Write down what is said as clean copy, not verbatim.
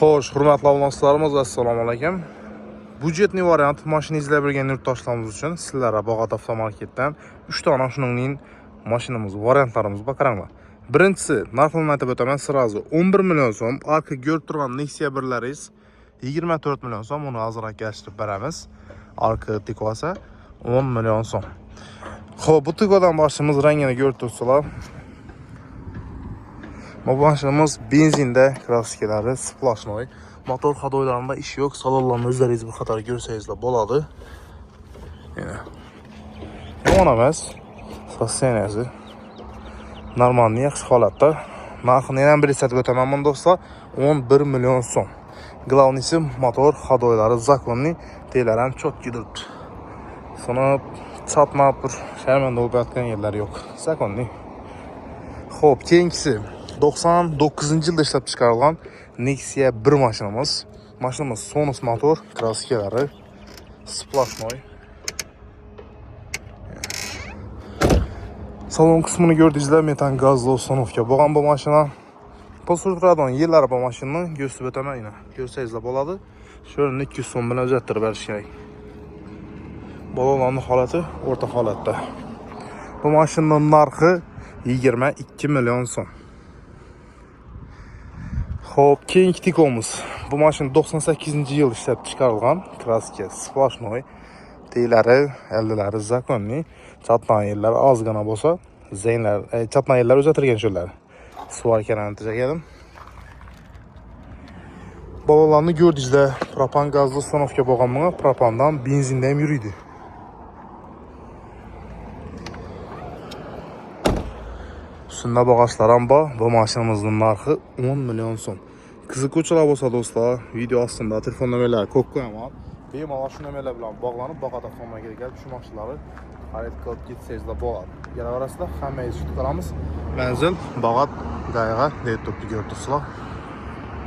Xo'sh, hurmatli obunachilarimiz, assalomu alaykum. Budjetli variant mashina izlab yurgan yurtdoshlarimiz uchun sizlarga Bog'ot avtomarketdan 3 ta mashinamning mashinamiz variantlarimiz bor, qaranglar. Birinchisi, narxini aytib o'taman, sirazi 11 million so'm, arka ko'rib turgan Nexia 1laringiz 24 million so'm, uni hozirroq kelishtirib beramiz. Arka Tiguan'sa 10 million so'm. Xo'p, bu Tiguan'dan boshimiz rangini ko'rib turibsizlar. Bu mashinamiz benzinde kraskelari, splashnoy. Motor hadoylarında iş yok. Salonlarını özleringiz bir qator ko'rsangizlar bo'ladi. Yomon emas. Sosseniyasi normal, yaxshi holatda. Narxini yana bir eslatib o'taman men do'stlar, 11 million so'm. Главныйsi motor hadoylari zakonli, telar ham çok gidibdi. Sonra çatmab bir sharmanda bo'lib yotgan yerlar yo'q. Zakonli. Xo'p, keyingisi 99-yilda ishlab chiqarilgan Nexia 1 mashinamiz. Mashinamiz Sonus motor, kraskelari, splashnoy. Salon qismini ko'rdingizlar, metan gazli uстановка bo'lgan bu mashina. Posurtradan yillari bu mashinani ko'rsatib o'taman yana. Ko'rsangizlar bo'ladi. Sho'rini 200 so'm bilan uzattirib berish kerak. Balolarning holati o'rta holatda. Bu mashinaning narxi 22 million so'm. Xo'p, keyingi Tiguan'miz. Bu mashina 98-yil ishlab chiqarilgan, kraska splashnoy, teylari, eldilari zakonli, chatlan yerlari ozgina bo'lsa, zaynlar, chatlan yerlar uzatilgan sho'lar. Svarkani tejagadim. Balolarni ko'rdingizlar, propan gazli uстановка bo'lganmi, propandan benzinda ham yuriydi. Üstünde bagajlar ham bor. Bu mashinamizning narxi 10 million so'm. Qiziquvchilar bo'lsa do'stlar, video ostida telefon nomerlari ko'p qo'yaman. Bemalol shu nomerlar bilan bog'lanib, Bog'ot avtomarketga kelib shu mashinalarni xarid qilib ketsangizlar bo'ladi. Kelaverasizlar, hammangizni kutib qolamiz. Manzil Bog'ot Gayga deb turibdi, ko'rib turibsizlar.